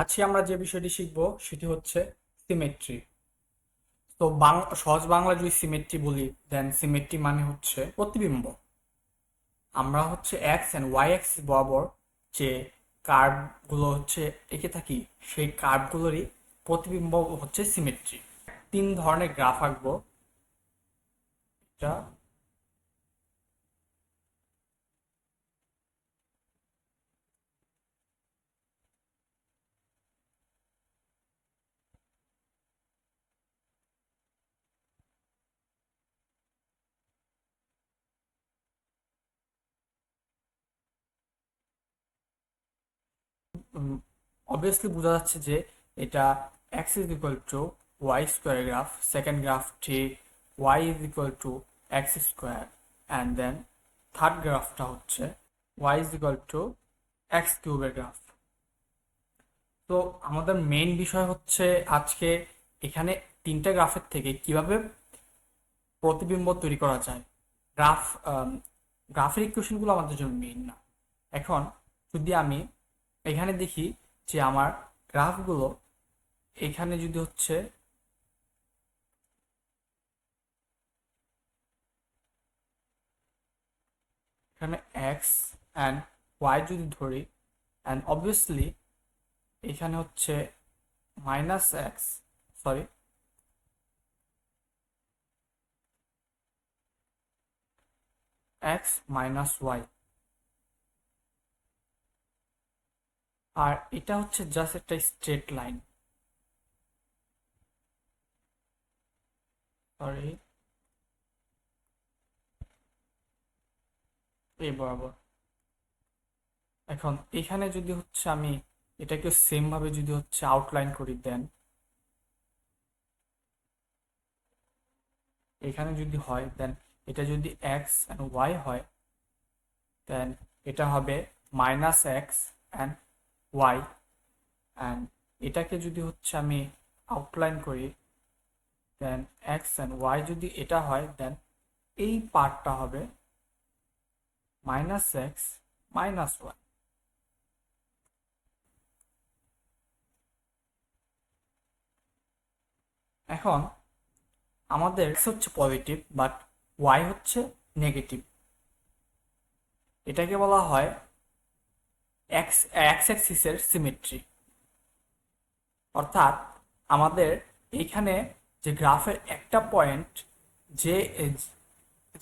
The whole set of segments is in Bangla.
আজকে আমরা যে বিষয়টি শিখব সেটি হচ্ছে সিমেট্রি। তো সহজ বাংলা যদি সিমেট্রি বলি, দেন সিমেট্রি মানে হচ্ছে প্রতিবিম্ব। আমরা হচ্ছে এক্স অ্যান্ড ওয়াই অ্যাক্সিস বরাবর যে কার্ভ গুলো হচ্ছে এঁকে থাকি, সেই কার্ভগুলোরই প্রতিবিম্ব হচ্ছে সিমেট্রি। তিন ধরনের গ্রাফ আঁকবো। এটা অবভিয়াসলি বোঝা যাচ্ছে যে এটা x is equal to y square graph, second গ্রাফটি y is equal to x square, and then third গ্রাফটা হচ্ছে y is equal to x কিউবের গ্রাফ। তো আমাদের মেইন বিষয় হচ্ছে আজকে এখানে তিনটা গ্রাফের থেকে কিভাবে প্রতিবিম্ব তৈরি করা যায়। গ্রাফ গ্রাফের ইকুয়েশনগুলো আমাদের জন্য মেইন না। এখন যদি আমি এখানে দেখি যে আমার গ্রাফগুলো এখানে যদি হচ্ছে এখানে এক্স অ্যান্ড ওয়াই যদি ধরি, অ্যান্ড অবভিয়াসলি এখানে হচ্ছে minus x, sorry, x minus y, আর এটা হচ্ছে জাস্ট একটা স্ট্রেট লাইন, সরি, এই বরাবর। এখন এখানে যদি হচ্ছে আমি এটাকে সেম ভাবে যদি হচ্ছে আউটলাইন করি, দেন এখানে যদি হয়, দেন এটা যদি এক্স অ্যান্ড ওয়াই হয়, দেন এটা হবে minus x and y, and এটাকে যদি হচ্ছে আমি আউটলাইন করি, দেন এক্স অ্যান্ড ওয়াই যদি এটা হয়, দেন এই পার্টটা হবে মাইনাস এক্স মাইনাস ওয়াই। এখন আমাদের এক্স হচ্ছে পজিটিভ বাট ওয়াই হচ্ছে নেগেটিভ। এটাকে বলা হয় এক্স এক্স অ্যাক্সিসের সিমেট্রি। অর্থাৎ আমাদের এইখানে যে গ্রাফের একটা পয়েন্ট যে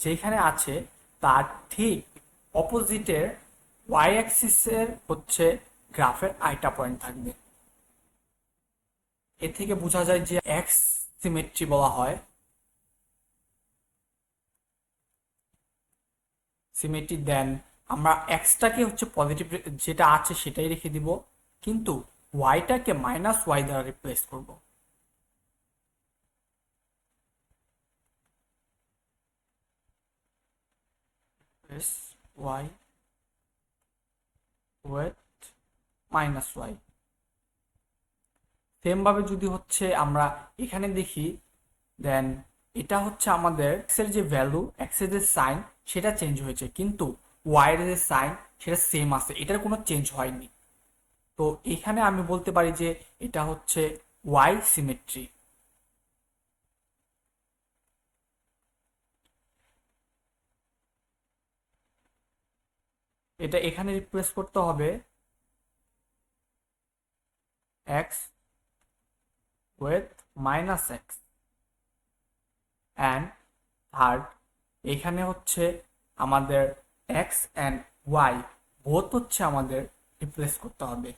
যেখানে আছে তার ঠিক অপোজিটের ওয়াই অ্যাক্সিসের হচ্ছে গ্রাফের আরেকটা পয়েন্ট থাকবে। এ থেকে বোঝা যায় যে এক্স সিমেট্রি বলা হয়। সিমেট্রি দেন আমরা এক্সটাকে হচ্ছে পজিটিভ যেটা আছে সেটাই রেখে দিব, কিন্তু ওয়াইটাকে মাইনাস ওয়াই দ্বারা রিপ্লেস করব। As y with minus y. Same ভাবে যদি হচ্ছে আমরা এখানে দেখি, দেন এটা হচ্ছে আমাদের এক্স এর যে ভ্যালু, এক্স এর যে সাইন সেটা চেঞ্জ হয়েছে, কিন্তু ওয়াই এর যে সাইন সেটা সেম আছে, এটার কোনো চেঞ্জ হয়নি। তো এখানে আমি বলতে পারি যে এটা হচ্ছে ওয়াই সিমেট্রি। এটা এখানে রিপ্লেস করতে হবে x with minus x, and third এখানে হচ্ছে আমাদের এক্স অ্যান্ড ওয়াই বোথ হচ্ছে আমাদের রিপ্লেস করতে হবে।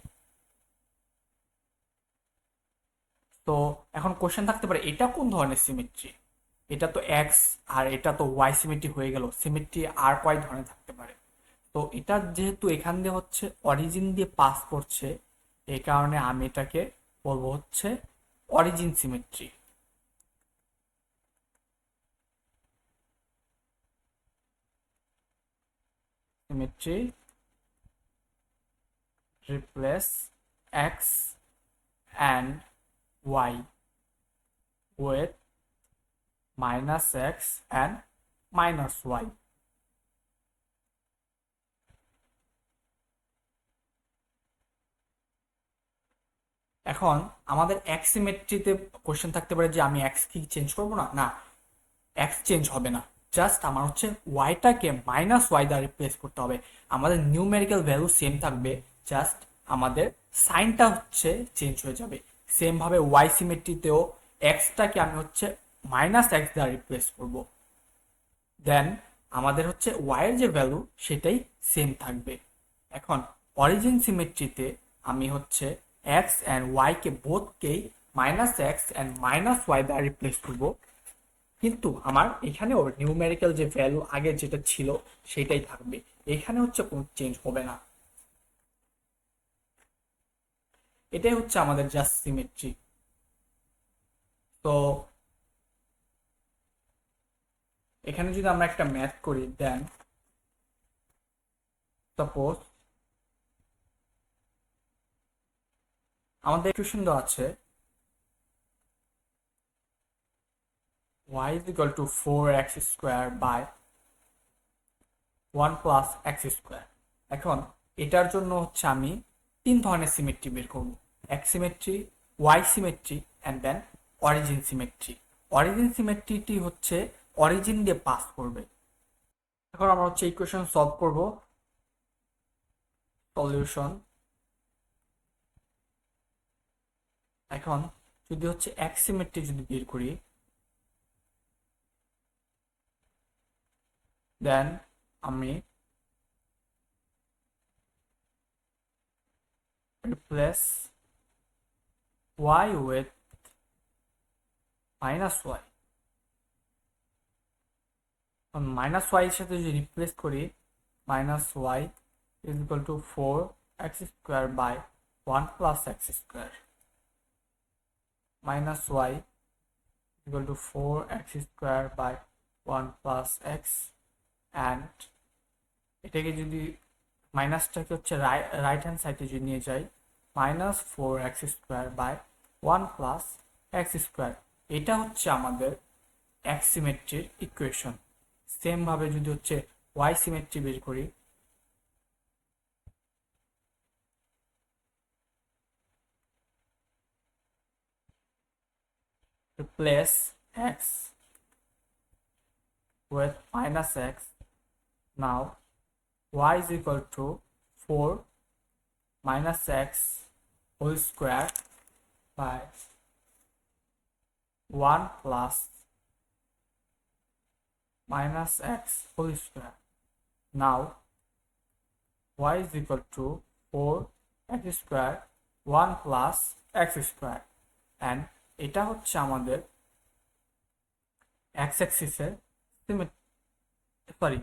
তো এখন কোশ্চেন থাকতে পারে এটা কোন ধরনের সিমেট্রি। এটা তো এক্স আর এটা তো ওয়াই সিমেট্রি হয়ে গেল, সিমেট্রি আর কয় ধরনের থাকতে পারে। তো এটা যেহেতু এখান দিয়ে হচ্ছে অরিজিন দিয়ে পাস করছে, এই কারণে আমি এটাকে বলবো হচ্ছে origin symmetry. Symmetry replace x and y with minus x and minus y. এখন আমাদের এক্স সিমেট্রিতে কোশ্চেন থাকতে পারে যে আমি এক্স কি চেঞ্জ করবো না, না, এক্স চেঞ্জ হবে না, জাস্ট আমার হচ্ছে ওয়াইটাকে মাইনাস ওয়াই দ্বারা রিপ্লেস করতে হবে। আমাদের নিউমেরিক্যাল ভ্যালু সেম থাকবে, জাস্ট আমাদের সাইনটা হচ্ছে চেঞ্জ হয়ে যাবে। সেম ভাবে ওয়াই সিমেট্রিতেও এক্সটাকে আমি হচ্ছে মাইনাস এক্স দ্বারা রিপ্লেস করব, দেন আমাদের হচ্ছে ওয়াইয়ের যে ভ্যালু সেটাই সেম থাকবে। এখন অরিজিন সিমেট্রিতে আমি হচ্ছে এক্স অ্যান্ড ওয়াইকে বোথকেই minus x and minus y দ্বারা রিপ্লেস করব, কিন্তু আমার এখানেও নিউমেরিক্যাল যে ভ্যালু আগে যেটা ছিল সেটাই থাকবে, এখানে হচ্ছে কোনো চেঞ্জ হবে না। এটাই হচ্ছে আমাদের জাস্ট সিমেট্রি। তো এখানে যদি আমরা একটা ম্যাথ করি, দেন সাপোজ আমাদের ইকুয়েশন দেওয়া আছে y is equal to 4x square by 1 plus x square। এখন এটার জন্য হচ্ছে আমি তিন ধরনের সিমেট্রি বের করব, x symmetry, y symmetry and then origin symmetry. Origin সিমেট্রিটি হচ্ছে অরিজিন দিয়ে পাস করবে। এখন আমরা হচ্ছে ইকুয়েশন সলভ করব। সলিউশন, এখন যদি হচ্ছে x সিমেট্রি যদি বের করি, দেন আমি replace y with minus y, minus y এর সাথে যদি রিপ্লেস করি, minus y is equal to 4x square by 1 plus x square, minus y equal to 4x square by 1 plus x, and এটাকে যদি মাইনাসটাকে হচ্ছে রাইট হ্যান্ড সাইডে যদি নিয়ে যাই, minus 4x square by 1 plus x square. এটা হচ্ছে আমাদের এক্স সিমেট্রির ইকুয়েশন। সেম ভাবে যদি হচ্ছে ওয়াই সিমেট্রি বের করি, replace x with minus x, now y is equal to 4 minus x whole square by 1 plus minus x whole square, now y is equal to 4x square 1 plus x square, and এটা হচ্ছে আমাদের x অ্যাক্সিসের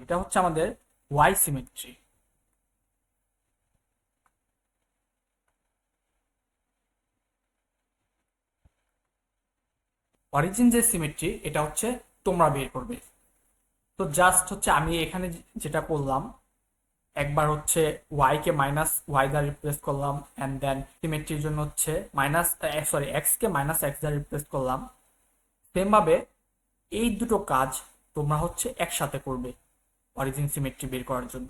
এটা হচ্ছে আমাদের y সিমেট্রি। অরিজিন যে সিমেট্রি এটা হচ্ছে তোমরা বের করবে। তো জাস্ট হচ্ছে আমি এখানে যেটা করলাম, একবার হচ্ছে ওয়াই কে মাইনাস ওয়াই দ্বারা রিপ্লেস করলাম, অ্যান্ড দেন সিমেট্রির জন্য হচ্ছে মাইনাস এক্স কে মাইনাস এক্স দ্বারা রিপ্লেস করলাম। সেম ভাবে এই দুটো কাজ তোমরা হচ্ছে একসাথে করবে অরিজিন সিমেট্রি বের করার জন্য।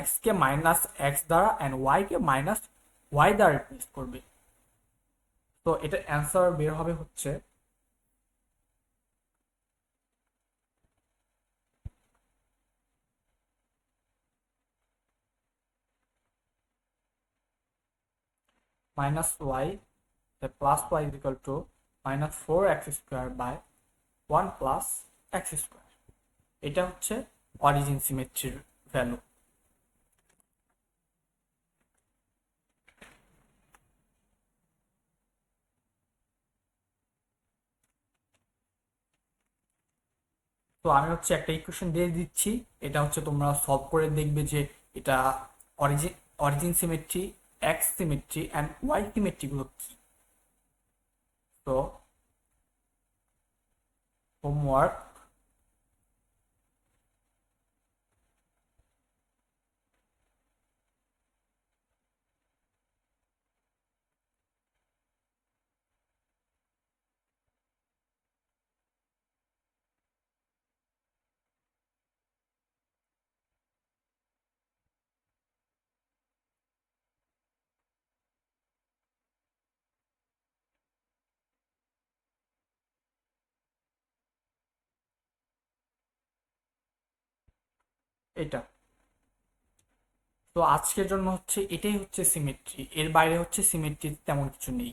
এক্স কে মাইনাস এক্স দ্বারা অ্যান্ড ওয়াই কে মাইনাস ওয়াই দ্বারা রিপ্লেস করবে। তো এটা অ্যান্সার বের হবে হচ্ছে minus y, the plus y is equal to minus 4x square by 1 plus x square। এটা হচ্ছে অরিজিন সিমেট্রির ভ্যালু। তো আমি হচ্ছে একটা ইকুয়েশন দিয়ে দিচ্ছি, এটা হচ্ছে তোমরা সলভ করে দেখবে যে এটা origin origin symmetry, x symmetry and y symmetry গুলো কি। তো হোমওয়ার্ক, এটা। তো আজকের জন্য হচ্ছে এটাই হচ্ছে সিমেট্রি, এর বাইরে হচ্ছে সিমেট্রি তেমন কিছু নেই।